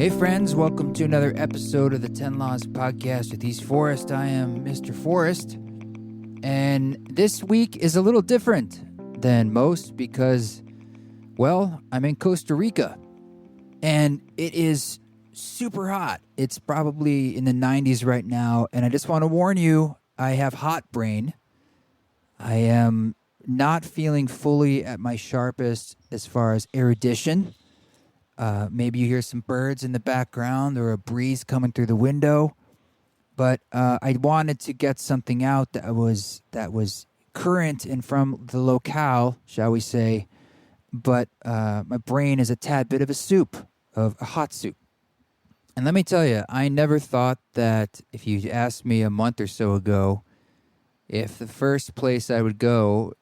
Hey friends, welcome to another episode of the 10 Laws Podcast with East Forest. I am Mr. Forest, and this week is a little different than most because, well, I'm in Costa Rica, and it is super hot. It's probably in the 90s right now, and I just want to warn you, I have hot brain. I am not feeling fully at my sharpest as far as erudition. Maybe you hear some birds in the background or a breeze coming through the window. But I wanted to get something out that was current and from the locale, shall we say. But my brain is a tad bit of a hot soup. And let me tell you, I never thought that if you asked me a month or so ago if the first place I would go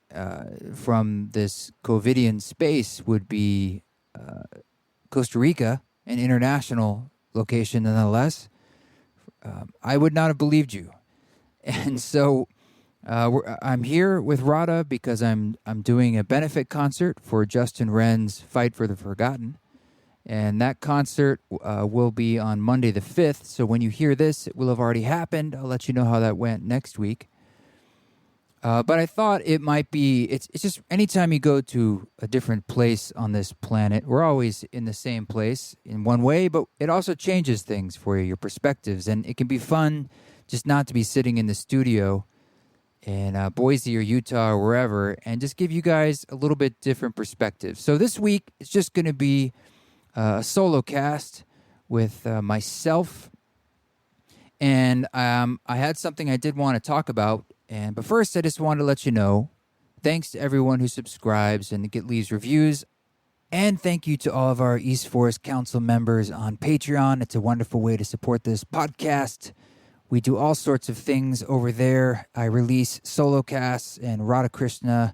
from this COVIDian space would be Costa Rica, an international location nonetheless, I would not have believed you. And so I'm here with Rada because I'm doing a benefit concert for Justin Wren's Fight for the Forgotten. And that concert will be on Monday the 5th. So when you hear this, it will have already happened. I'll let you know how that went next week. But I thought it might be, it's just anytime you go to a different place on this planet, we're always in the same place in one way, but it also changes things for you, your perspectives. And it can be fun just not to be sitting in the studio in Boise or Utah or wherever and just give you guys a little bit different perspective. So this week, it's just going to be a solo cast with myself. And I had something I did want to talk about. But first, I just wanted to let you know, thanks to everyone who subscribes and leaves reviews. And thank you to all of our East Forest Council members on Patreon. It's a wonderful way to support this podcast. We do all sorts of things over there. I release Solocasts and Radha Krishna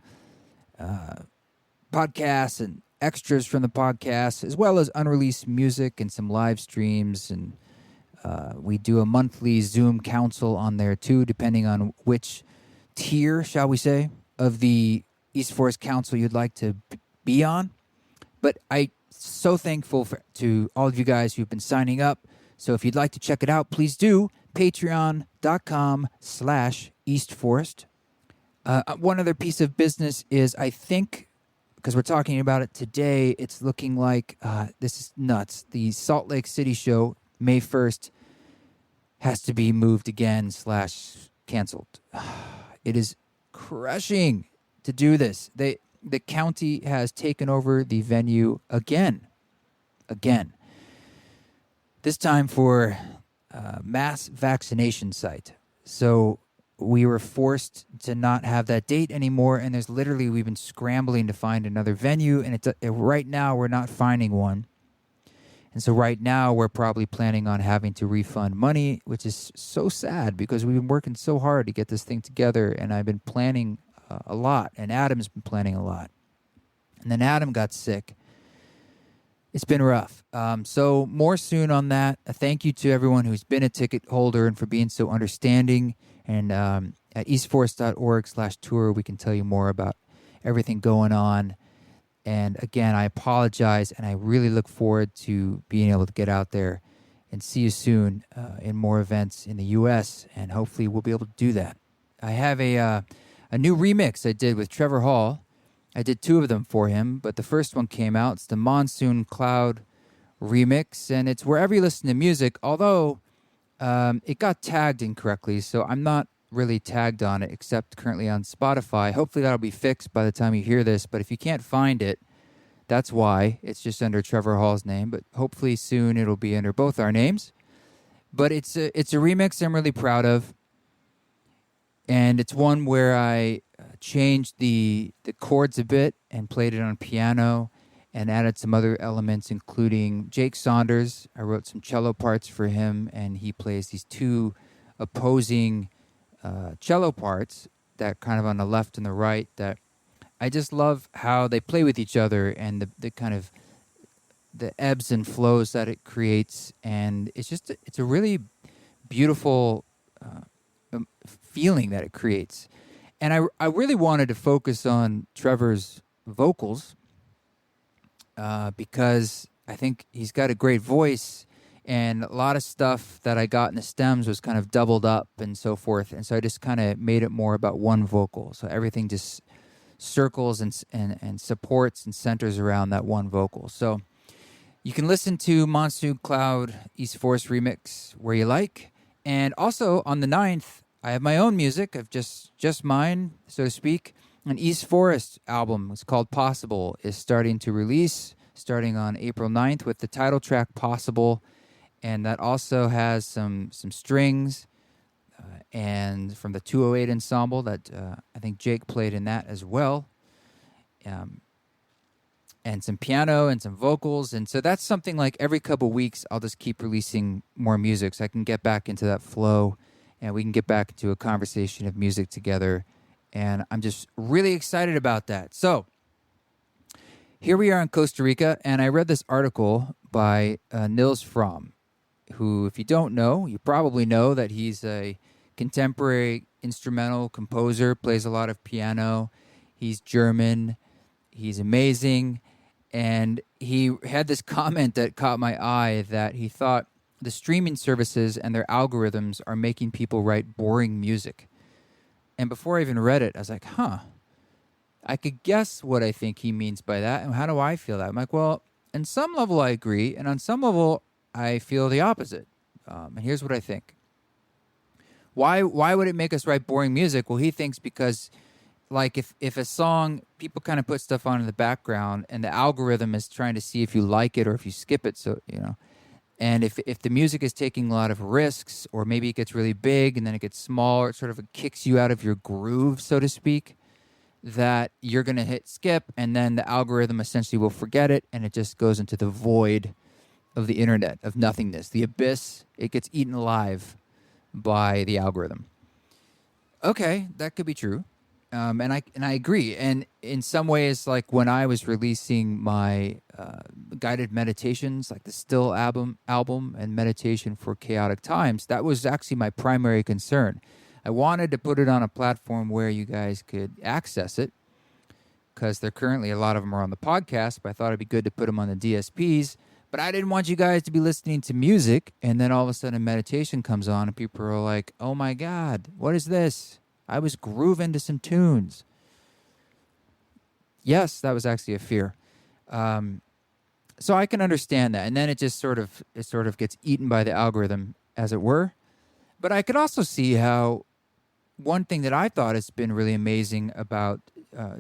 podcasts and extras from the podcast, as well as unreleased music and some live streams. And we do a monthly Zoom council on there too, depending on which tier, shall we say, of the East Forest Council you'd like to be on. But I'm so thankful to all of you guys who've been signing up. So if you'd like to check it out, please do. Patreon.com/EastForest. One other piece of business is, I think, because we're talking about it today, it's looking like, this is nuts, the Salt Lake City show, May 1st, has to be moved again / canceled. It is crushing to do this. The county has taken over the venue again. This time for a mass vaccination site. So we were forced to not have that date anymore, and we've been scrambling to find another venue, and right now we're not finding one. And so right now we're probably planning on having to refund money, which is so sad because we've been working so hard to get this thing together, and I've been planning a lot, and Adam's been planning a lot. And then Adam got sick. It's been rough. So more soon on that. A thank you to everyone who's been a ticket holder and for being so understanding. And at eastforest.org/tour, we can tell you more about everything going on. And again, I apologize, and I really look forward to being able to get out there and see you soon in more events in the U.S., and hopefully we'll be able to do that. I have a new remix I did with Trevor Hall. I did 2 of them for him, but the first one came out. It's the Monsoon Cloud remix, and it's wherever you listen to music, although it got tagged incorrectly, so I'm not really tagged on it except currently on Spotify. Hopefully that'll be fixed by the time you hear this, but if you can't find it, that's why. It's just under Trevor Hall's name, but hopefully soon it'll be under both our names. But it's a remix I'm really proud of, and it's one where I changed the chords a bit and played it on piano and added some other elements, including Jake Saunders. I wrote some cello parts for him, and he plays these 2 opposing cello parts that kind of on the left and the right, that I just love how they play with each other and the kind of the ebbs and flows that it creates. And it's a really beautiful feeling that it creates. And I really wanted to focus on Trevor's vocals because I think he's got a great voice And a lot of stuff that I got in the stems was kind of doubled up and so forth. And so I just kind of made it more about one vocal. So everything just circles and supports and centers around that one vocal. So you can listen to Monsoon Cloud East Forest remix where you like. And also on the 9th, I have my own music of just mine, so to speak. An East Forest album, it's called Possible, is starting to release starting on April 9th with the title track Possible. And that also has some strings and from the 208 ensemble that I think Jake played in that as well. And some piano and some vocals. And so that's something like every couple weeks I'll just keep releasing more music so I can get back into that flow and we can get back into a conversation of music together. And I'm just really excited about that. So here we are in Costa Rica, and I read this article by Nils Frahm, who, if you don't know, you probably know that he's a contemporary instrumental composer, plays a lot of piano. He's German. He's amazing. And he had this comment that caught my eye that he thought the streaming services and their algorithms are making people write boring music. And before I even read it, I was like, I could guess what I think he means by that. And how do I feel that? I'm like, well, on some level I agree. And on some level, I feel the opposite. And here's what I think. Why would it make us write boring music? Well, he thinks because, like, if a song, people kind of put stuff on in the background, and the algorithm is trying to see if you like it or if you skip it. So, and if the music is taking a lot of risks, or maybe it gets really big and then it gets smaller, it sort of kicks you out of your groove, so to speak, that you're going to hit skip, and then the algorithm essentially will forget it, and it just goes into the void of the internet, of nothingness, the abyss. It gets eaten alive by the algorithm. Okay, that could be true. And I agree. And in some ways, like when I was releasing my guided meditations, like the Still album and Meditation for Chaotic Times, that was actually my primary concern. I wanted to put it on a platform where you guys could access it, because they're currently, a lot of them are on the podcast, but I thought it'd be good to put them on the DSPs. But I didn't want you guys to be listening to music, and then all of a sudden meditation comes on, and people are like, oh my God, what is this? I was grooving to some tunes. Yes, that was actually a fear. So I can understand that. And then it sort of gets eaten by the algorithm, as it were. But I could also see how one thing that I thought has been really amazing about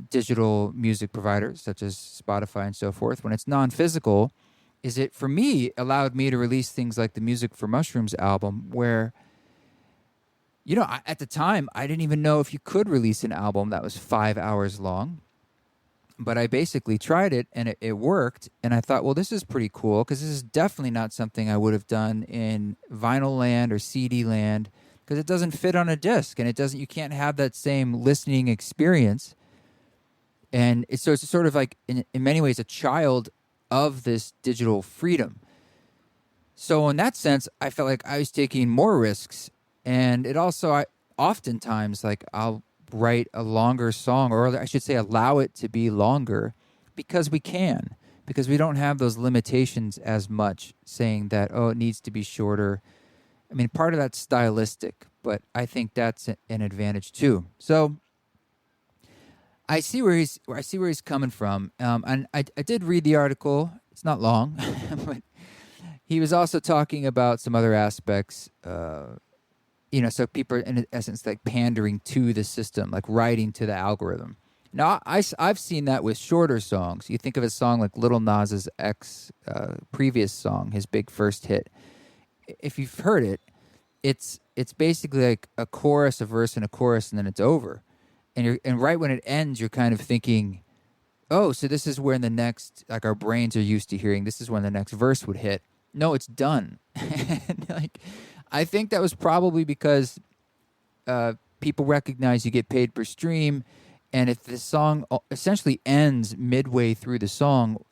digital music providers, such as Spotify and so forth, when it's non-physical, is it, for me, allowed me to release things like the Music for Mushrooms album, where, at the time, I didn't even know if you could release an album that was 5 hours long. But I basically tried it, and it worked. And I thought, well, this is pretty cool, because this is definitely not something I would have done in vinyl land or CD land, because it doesn't fit on a disc, and you can't have that same listening experience. And it's sort of like, in many ways, a child of this digital freedom. So in that sense, I felt like I was taking more risks. And it also, oftentimes, like, I'll write a longer song, or I should say allow it to be longer, because we don't have those limitations as much, saying that, it needs to be shorter. I mean, part of that's stylistic, but I think that's an advantage too. So I see where he's coming from. And I did read the article. It's not long, but he was also talking about some other aspects, so people are, in essence, like pandering to the system, like writing to the algorithm. Now, I've seen that with shorter songs. You think of a song like Lil Nas's previous song, his big first hit. If you've heard it, it's basically like a chorus, a verse, and a chorus, and then it's over. And right when it ends, you're kind of thinking, oh, so this is where the next, like, our brains are used to hearing, this is when the next verse would hit. No, it's done. Like, I think that was probably because people recognize you get paid per stream, and if the song essentially ends midway through the song,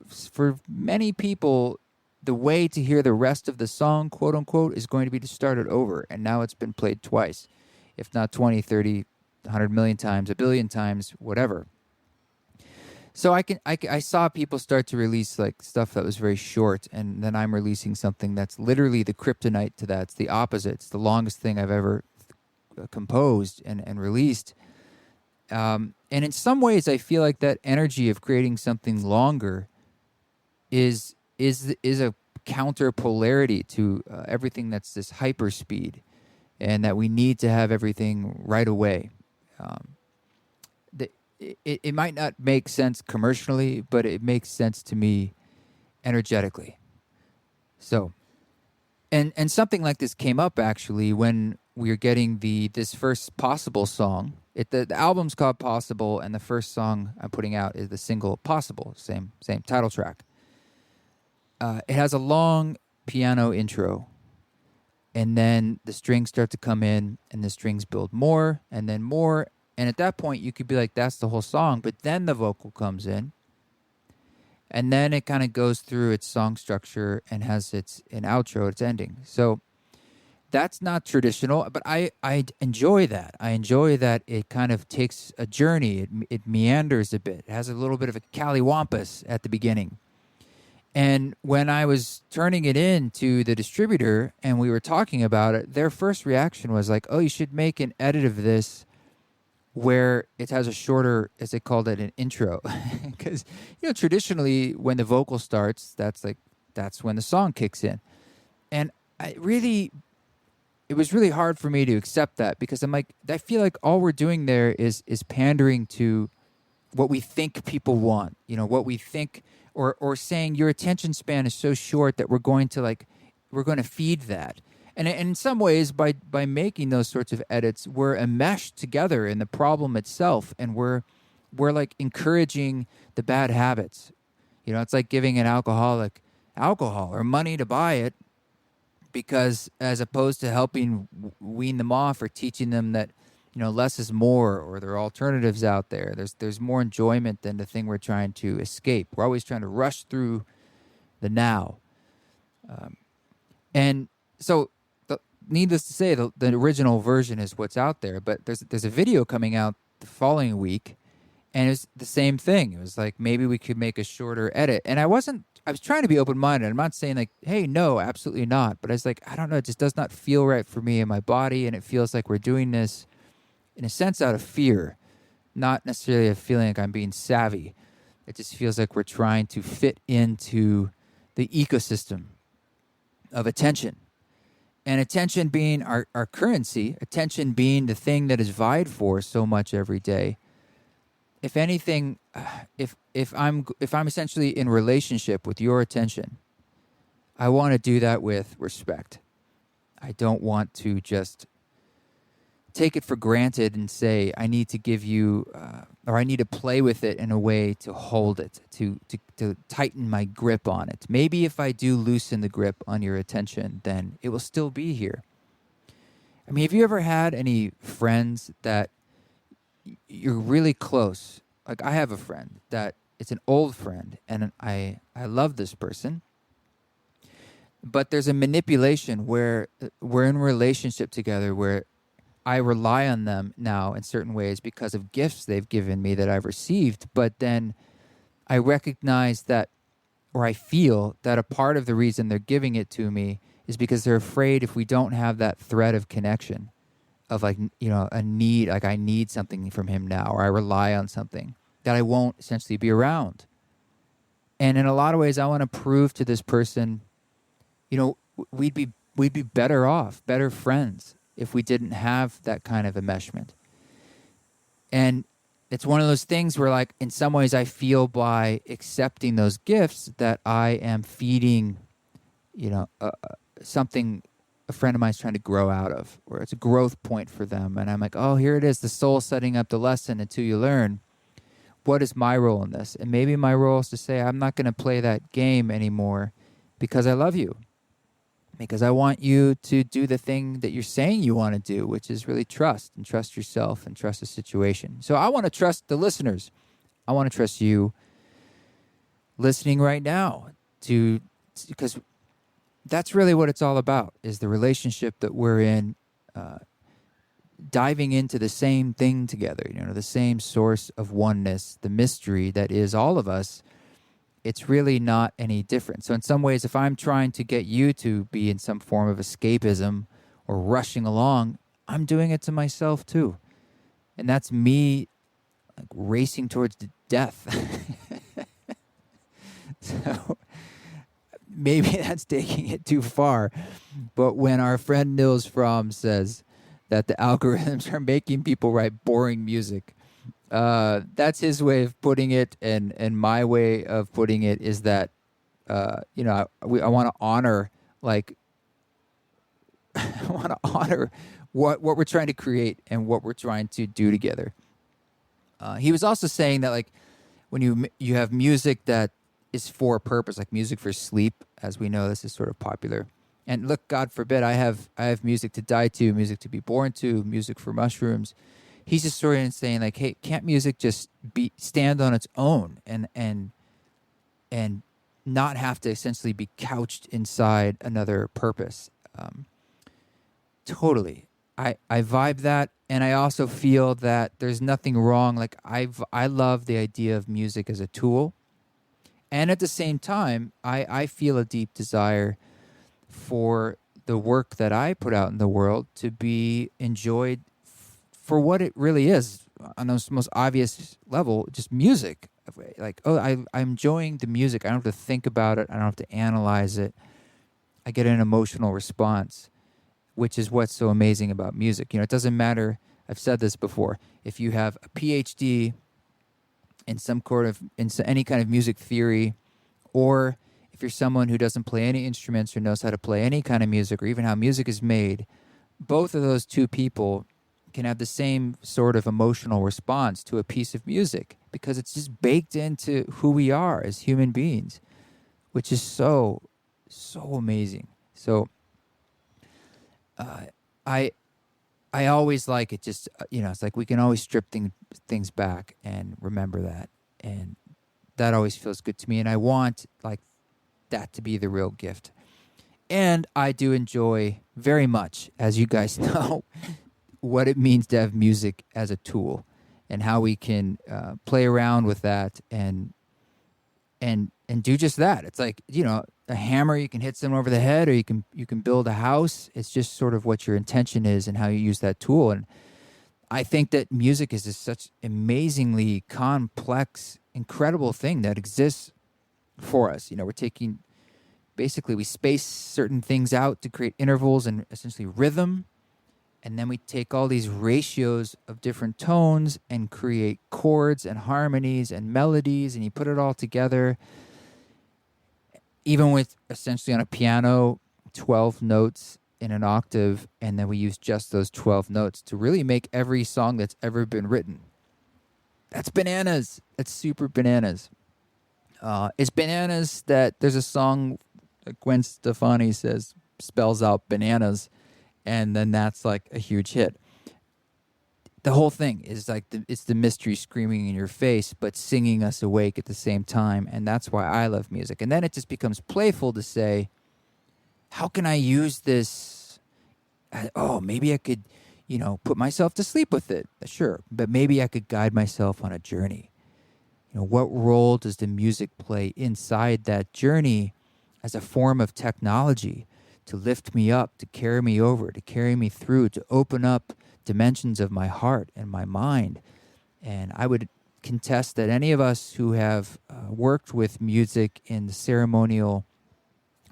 for many people, the way to hear the rest of the song, quote unquote, is going to be to start it over. And now it's been played twice, if not 20, 30, 100 million times, a billion times, whatever. So I saw people start to release like stuff that was very short, and then I'm releasing something that's literally the kryptonite to that. It's the opposite. It's the longest thing I've ever composed and released. And in some ways, I feel like that energy of creating something longer is a counter polarity to everything that's this hyper speed, and that we need to have everything right away. Um, it might not make sense commercially, but it makes sense to me energetically. So, and something like this came up actually when we were getting this first Possible song. The album's called Possible, and the first song I'm putting out is the single Possible, same title track. It has a long piano intro, and then the strings start to come in, and the strings build more, and then more. And at that point, you could be like, that's the whole song. But then the vocal comes in, and then it kind of goes through its song structure and has an outro, its ending. So that's not traditional, but I enjoy that. I enjoy that it kind of takes a journey. It meanders a bit. It has a little bit of a caliwampus at the beginning. And when I was turning it in to the distributor and we were talking about it, their first reaction was like, oh, you should make an edit of this where it has a shorter, as they called it, an intro. Because, traditionally when the vocal starts, that's when the song kicks in. And it was really hard for me to accept that, because I'm like, I feel like all we're doing there is pandering to what we think people want, what we think, or saying your attention span is so short that we're going to feed that. And in some ways, by making those sorts of edits, we're enmeshed together in the problem itself, and we're like encouraging the bad habits. It's like giving an alcoholic alcohol or money to buy it, because as opposed to helping wean them off or teaching them that less is more, or there are alternatives out there. There's more enjoyment than the thing we're trying to escape. We're always trying to rush through the now, and so. Needless to say, the original version is what's out there, but there's a video coming out the following week, and it's the same thing. It was like, maybe we could make a shorter edit, and I was trying to be open-minded. I'm not saying like, hey, no, absolutely not, but I was like, I don't know, it just does not feel right for me in my body, and it feels like we're doing this in a sense out of fear, not necessarily a feeling like I'm being savvy. It just feels like we're trying to fit into the ecosystem of attention. And attention being our currency, attention being the thing that is vied for so much every day. If anything, if I'm essentially in relationship with your attention, I want to do that with respect. I don't want to just take it for granted and say I need to give you, or I need to play with it in a way to hold it, to tighten my grip on it. Maybe if I do loosen the grip on your attention, then it will still be here. I mean, have you ever had any friends that you're really close? Like, I have a friend that it's an old friend, and I love this person. But there's a manipulation where we're in a relationship together where I rely on them now in certain ways because of gifts they've given me that I've received. But then I recognize that, or I feel that a part of the reason they're giving it to me is because they're afraid if we don't have that thread of connection of like, a need, like I need something from him now, or I rely on something, that I won't essentially be around. And in a lot of ways, I want to prove to this person, we'd be better off, better friends, if we didn't have that kind of enmeshment. And it's one of those things where, like, in some ways I feel by accepting those gifts that I am feeding, something a friend of mine is trying to grow out of, or it's a growth point for them. And I'm like, oh, here it is, the soul setting up the lesson until you learn, what is my role in this? And maybe my role is to say, I'm not going to play that game anymore because I love you. Because I want you to do the thing that you're saying you want to do, which is really trust yourself and trust the situation. So I want to trust the listeners. I want to trust you listening right now, because that's really what it's all about, is the relationship that we're in, diving into the same thing together, the same source of oneness, the mystery that is all of us. It's really not any different. So in some ways, if I'm trying to get you to be in some form of escapism or rushing along, I'm doing it to myself too. And that's me like racing towards death. So maybe that's taking it too far. But when our friend Nils Frahm says that the algorithms are making people write boring music, that's his way of putting it. And my way of putting it is that, I want to honor, like, I want to honor what we're trying to create and what we're trying to do together. He was also saying that, like, when you have music that is for a purpose, like music for sleep, as we know, this is sort of popular. And look, God forbid, I have music to die to, music to be born to, music for mushrooms. He's just sort of saying, like, hey, can't music just stand on its own and not have to essentially be couched inside another purpose? Totally. I vibe that, and I also feel that there's nothing wrong. Like, I love the idea of music as a tool. And at the same time, I feel a deep desire for the work that I put out in the world to be enjoyed for what it really is, on the most obvious level, just music. Like, I'm enjoying the music. I don't have to think about it. I don't have to analyze it. I get an emotional response, which is what's so amazing about music. It doesn't matter. I've said this before. If you have a PhD in any kind of music theory, or if you're someone who doesn't play any instruments or knows how to play any kind of music, or even how music is made, both of those two people can have the same sort of emotional response to a piece of music, because it's just baked into who we are as human beings, which is so amazing. So I always like it. Just it's like we can always strip things back and remember that, and that always feels good to me. And I want, like, that to be the real gift. And I do enjoy very much, as you guys know, what it means to have music as a tool, and how we can play around with that and do just that. It's like, a hammer, you can hit someone over the head, or you can build a house. It's just sort of what your intention is and how you use that tool. And I think that music is just such amazingly complex, incredible thing that exists for us. We space certain things out to create intervals and essentially rhythm. And then we take all these ratios of different tones and create chords and harmonies and melodies, and you put it all together. Even with, essentially, on a piano, 12 notes in an octave, and then we use just those 12 notes to really make every song that's ever been written. That's bananas. That's super bananas. It's bananas that there's a song that Gwen Stefani spells out bananas, and then that's like a huge hit. The whole thing is like it's the mystery screaming in your face, but singing us awake at the same time. And that's why I love music. And then it just becomes playful to say, how can I use this? Maybe I could, put myself to sleep with it. Sure. But maybe I could guide myself on a journey. What role does the music play inside that journey as a form of technology to lift me up, to carry me over, to carry me through, to open up dimensions of my heart and my mind? And I would contest that any of us who have worked with music in the ceremonial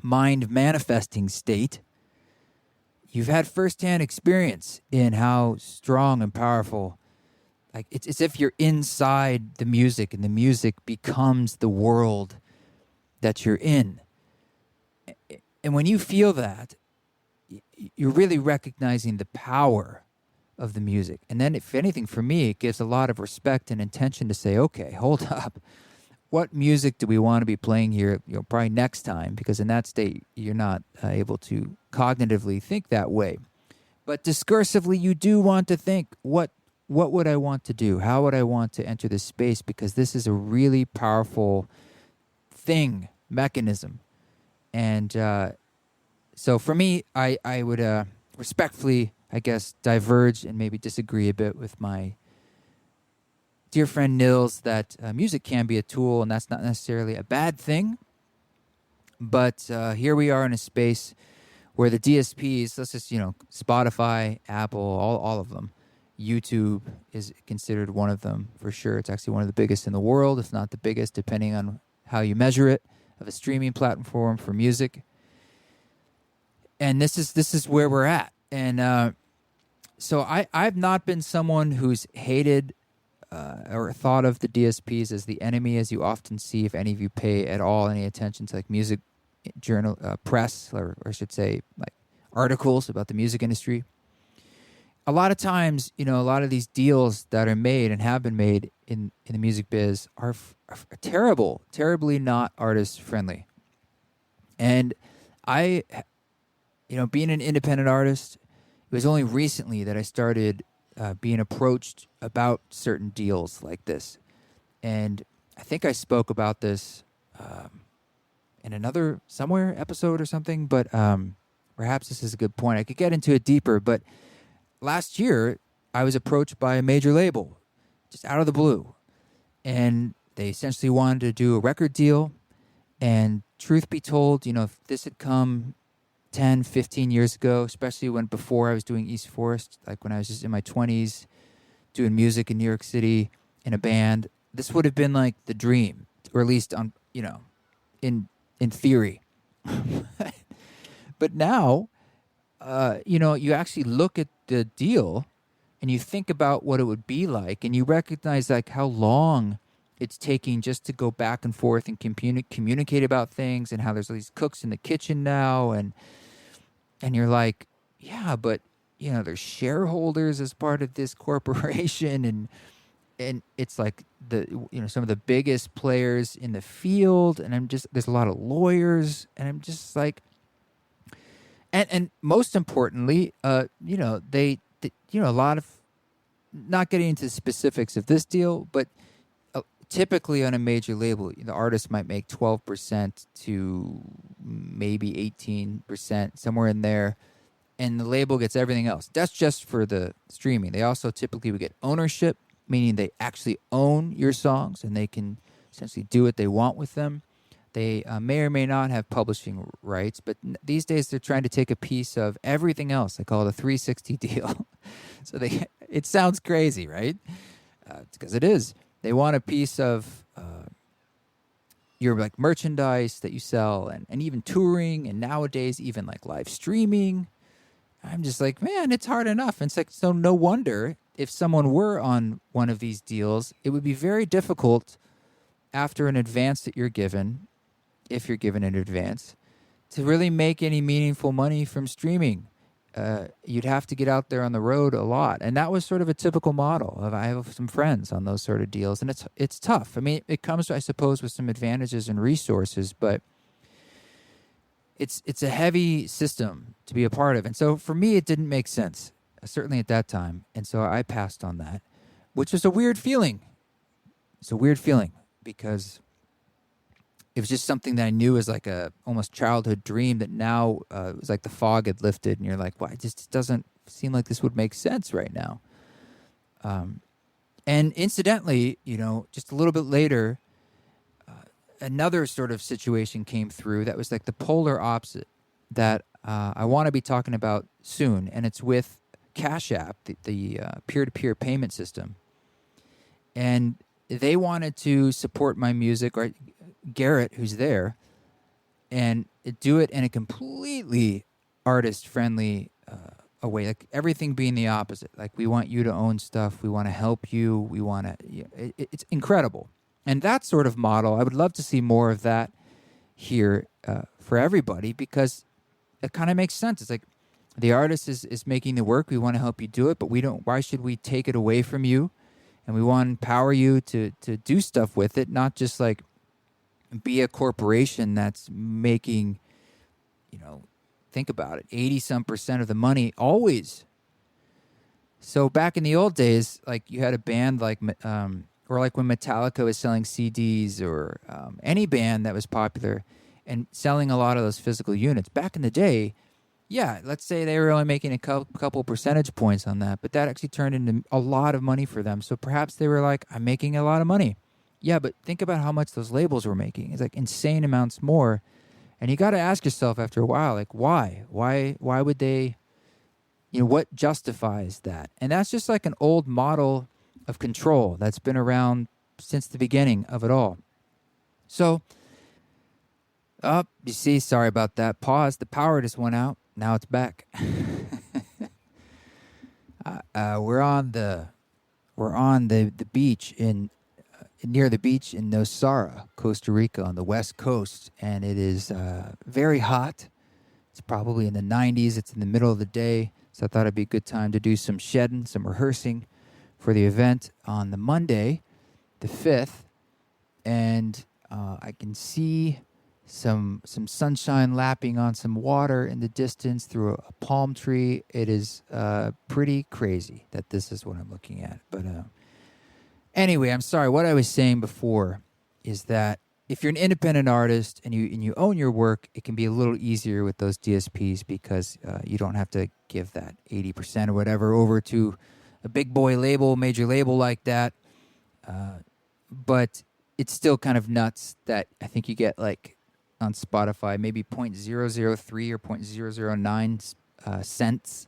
mind manifesting state, you've had firsthand experience in how strong and powerful, like, it's as if you're inside the music and the music becomes the world that you're in. And when you feel that, you're really recognizing the power of the music. And then, if anything, for me, it gives a lot of respect and intention to say, okay, hold up. What music do we want to be playing here, probably next time? Because in that state, you're not able to cognitively think that way. But discursively, you do want to think, what would I want to do? How would I want to enter this space? Because this is a really powerful mechanism. And so for me, I would respectfully I guess, diverge and maybe disagree a bit with my dear friend Nils that music can be a tool, and that's not necessarily a bad thing. But here we are in a space where the DSPs, let's just, Spotify, Apple, all of them, YouTube is considered one of them for sure. It's actually one of the biggest in the world, if not the biggest, depending on how you measure it, of a streaming platform for music. And this is where we're at. And so I've not been someone who's hated or thought of the DSPs as the enemy, as you often see if any of you pay at all any attention to like music journal press, or I should say like articles about the music industry. A lot of times, a lot of these deals that are made and have been made in the music biz are terribly not artist friendly. And I, being an independent artist, it was only recently that I started being approached about certain deals like this. And I think I spoke about this in another somewhere episode or something, but perhaps this is a good point. I could get into it deeper, but last year I was approached by a major label just out of the blue, and they essentially wanted to do a record deal. And truth be told, if this had come 10, 15 years ago, especially before I was doing East Forest, like when I was just in my 20s doing music in New York City in a band, this would have been like the dream, or at least on, in theory. But now, you actually look at the deal and you think about what it would be like, and you recognize like how long it's taking just to go back and forth and communicate about things, and how there's all these cooks in the kitchen now, and you're like, yeah, but there's shareholders as part of this corporation, and it's like some of the biggest players in the field, and there's a lot of lawyers, and I'm just like, and most importantly, they a lot of, not getting into the specifics of this deal, but typically on a major label, the artist might make 12% to maybe 18%, somewhere in there, and the label gets everything else. That's just for the streaming. They also typically would get ownership, meaning they actually own your songs and they can essentially do what they want with them. They may or may not have publishing rights, but these days they're trying to take a piece of everything else. They call it a 360 deal. So it sounds crazy, right? Because it is. They want a piece of your like merchandise that you sell, and even touring, and nowadays even like live streaming. I'm just like, man, it's hard enough. And it's like, so no wonder if someone were on one of these deals, it would be very difficult after an advance that you're given, if you're given an advance, to really make any meaningful money from streaming. You'd have to get out there on the road a lot. And that was sort of a typical model. I have some friends on those sort of deals, and it's tough. I mean, it comes, I suppose, with some advantages and resources, but it's a heavy system to be a part of. And so for me, it didn't make sense, certainly at that time. And so I passed on that, which was a weird feeling. It's a weird feeling because it was just something that I knew was like a almost childhood dream that now it was like the fog had lifted, and you're like, well, it just doesn't seem like this would make sense right now. And incidentally, just a little bit later, another sort of situation came through that was like the polar opposite that I want to be talking about soon, and it's with Cash App, the peer-to-peer payment system. And they wanted to support my music, or Garrett, who's there, and do it in a completely artist-friendly way, like everything being the opposite. Like, we want you to own stuff, we want to help you, we want to. It's incredible, and that sort of model, I would love to see more of that here for everybody, because it kind of makes sense. It's like the artist is making the work, we want to help you do it, but we don't. Why should we take it away from you? And we want to empower you to do stuff with it, not just like be a corporation that's making, think about it, 80-some% of the money always. So back in the old days, like you had a band like, or like when Metallica was selling CDs, or any band that was popular and selling a lot of those physical units. Back in the day, Yeah, let's say they were only making a couple percentage points on that, but that actually turned into a lot of money for them. So perhaps they were like, I'm making a lot of money. Yeah, but think about how much those labels were making. It's like insane amounts more. And you got to ask yourself after a while, like, why? Why would they, what justifies that? And that's just like an old model of control that's been around since the beginning of it all. So, you see, sorry about that. Pause. The power just went out. Now it's back. We're on the beach in near the beach in Nosara, Costa Rica, on the west coast, and it is very hot. It's probably in the 90s. It's in the middle of the day, so I thought it'd be a good time to do some shedding, some rehearsing for the event on the Monday, the 5th, and I can see some sunshine lapping on some water in the distance through a palm tree. It is pretty crazy that this is what I'm looking at. But anyway, I'm sorry. What I was saying before is that if you're an independent artist and you own your work, it can be a little easier with those DSPs because you don't have to give that 80% or whatever over to a big boy label, major label like that. But it's still kind of nuts that I think you get like on Spotify, maybe 0.003 or 0.009 cents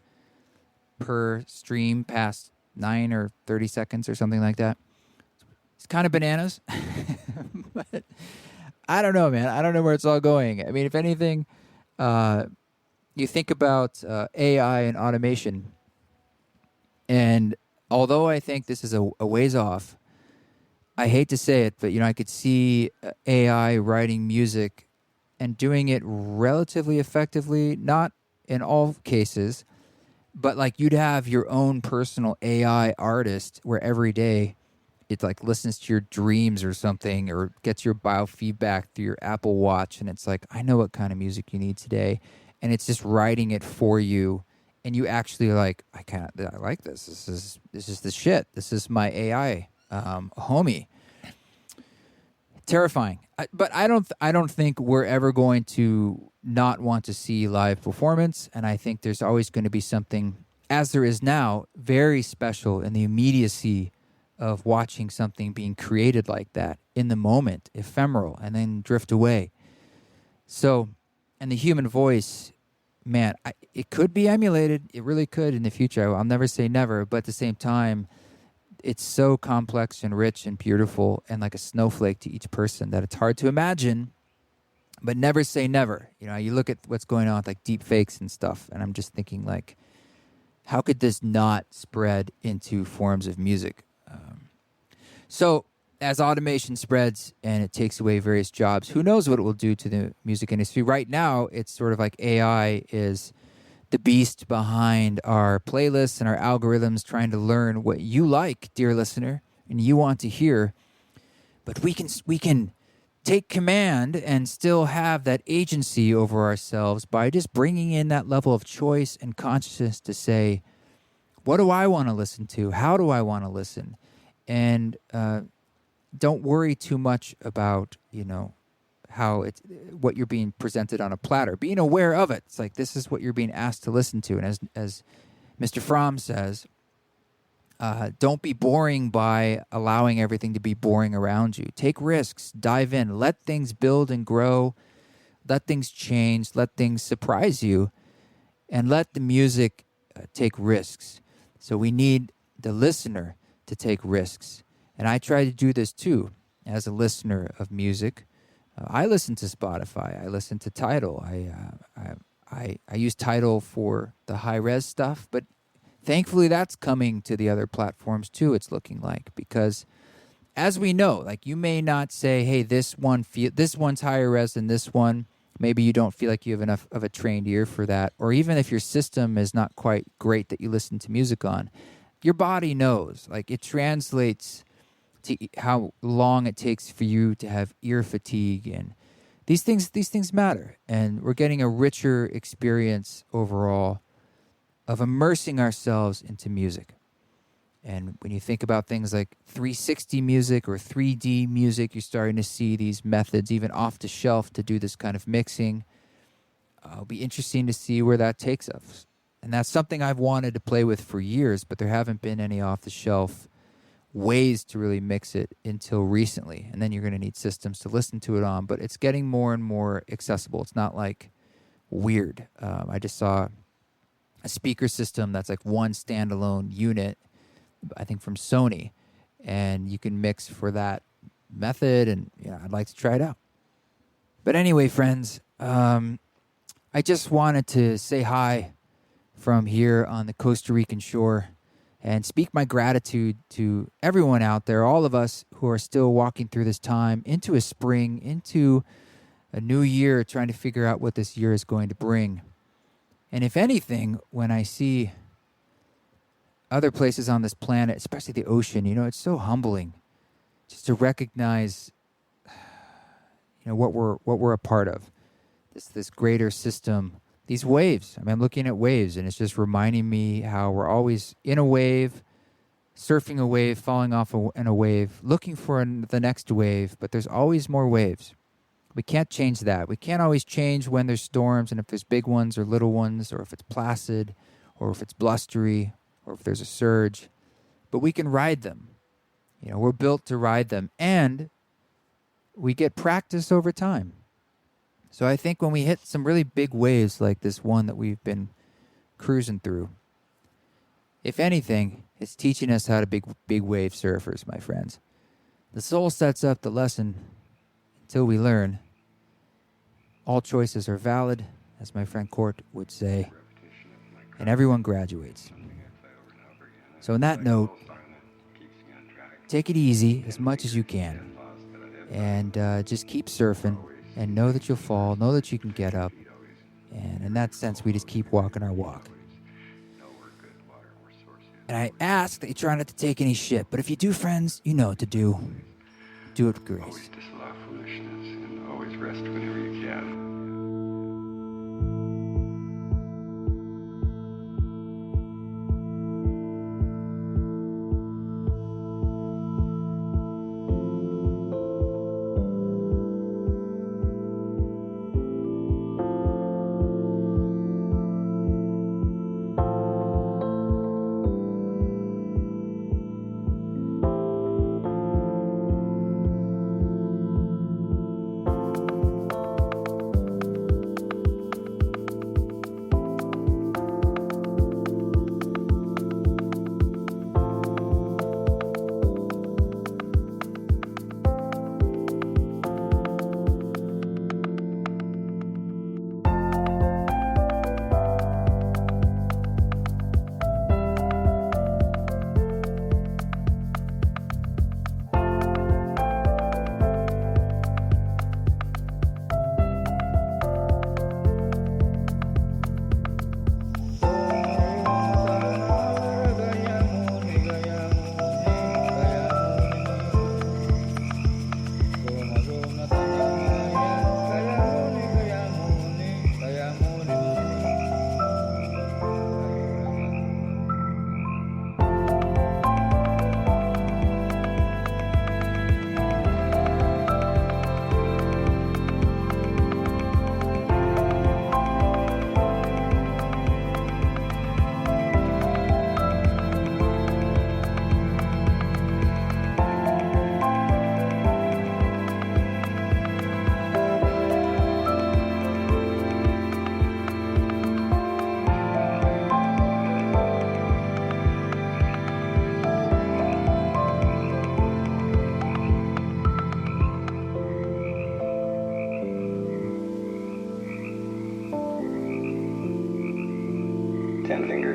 per stream past 9 or 30 seconds or something like that. It's kind of bananas. But I don't know, man. I don't know where it's all going. I mean, if anything, you think about AI and automation, and although I think this is a ways off, I hate to say it, but I could see AI writing music and doing it relatively effectively, not in all cases, but like you'd have your own personal AI artist where every day it like listens to your dreams or something, or gets your biofeedback through your Apple Watch, and it's like, I know what kind of music you need today, and it's just writing it for you, and you actually are like, I like this. This is the shit. This is my AI homie. Terrifying. But I don't think we're ever going to not want to see live performance, and I think there's always going to be something, as there is now, very special in the immediacy of watching something being created like that in the moment, ephemeral, and then drift away. So, and the human voice, man, it could be emulated. It really could in the future. I'll never say never, but at the same time, it's so complex and rich and beautiful and like a snowflake to each person that it's hard to imagine, but never say never. You look at what's going on with like deep fakes and stuff, and I'm just thinking like, how could this not spread into forms of music? So as automation spreads and it takes away various jobs, who knows what it will do to the music industry? Right now, it's sort of like AI is the beast behind our playlists and our algorithms, trying to learn what you like, dear listener, and you want to hear. But we can take command and still have that agency over ourselves by just bringing in that level of choice and consciousness to say, what do I want to listen to? How do I want to listen? And don't worry too much about, how it's what you're being presented on a platter. Being aware of it. It's like, this is what you're being asked to listen to. And as Mr. Frahm says, don't be boring by allowing everything to be boring around you. Take risks, dive in, let things build and grow, let things change, let things surprise you, and let the music take risks. So we need the listener to take risks. And I try to do this too as a listener of music. I listen to Spotify. I listen to Tidal. I use Tidal for the high-res stuff, but thankfully that's coming to the other platforms too, it's looking like, because as we know, like you may not say, hey, this one's higher res than this one. Maybe you don't feel like you have enough of a trained ear for that. Or even if your system is not quite great that you listen to music on, your body knows. Like it translates to how long it takes for you to have ear fatigue, and these things matter. And we're getting a richer experience overall of immersing ourselves into music. And when you think about things like 360 music or 3D music, you're starting to see these methods even off the shelf to do this kind of mixing. it'll be interesting to see where that takes us. And that's something I've wanted to play with for years, but there haven't been any off-the-shelf ways to really mix it until recently. And then you're going to need systems to listen to it on, but it's getting more and more accessible. It's not like weird. I just saw a speaker system that's like one standalone unit, I think from Sony, and you can mix for that method, and I'd like to try it out. But anyway, friends, I just wanted to say hi from here on the Costa Rican shore and speak my gratitude to everyone out there, all of us who are still walking through this time into a spring, into a new year, trying to figure out what this year is going to bring. And if anything, when I see other places on this planet, especially the ocean, it's so humbling just to recognize what we're a part of. This greater system, these waves. I'm looking at waves, and it's just reminding me how we're always in a wave, surfing a wave, falling off in a wave, looking for the next wave, but there's always more waves. We can't change that. We can't always change when there's storms and if there's big ones or little ones, or if it's placid, or if it's blustery, or if there's a surge. But we can ride them. We're built to ride them, and we get practice over time. So I think when we hit some really big waves like this one that we've been cruising through, if anything, it's teaching us how to be big wave surfers, my friends. The soul sets up the lesson until we learn. All choices are valid, as my friend Court would say, and everyone graduates. So on that note, take it easy as much as you can, and just keep surfing. And know that you'll fall, know that you can get up. And in that sense, we just keep walking our walk. And I ask that you try not to take any shit. But if you do, friends, you know what to do. Do it with grace. Always disallow foolishness and always rest whenever you can.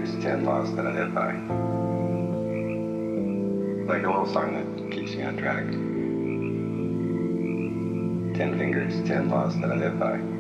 There's 10 laws that I live by. Like a little song that keeps me on track. 10 fingers, 10 laws that I live by.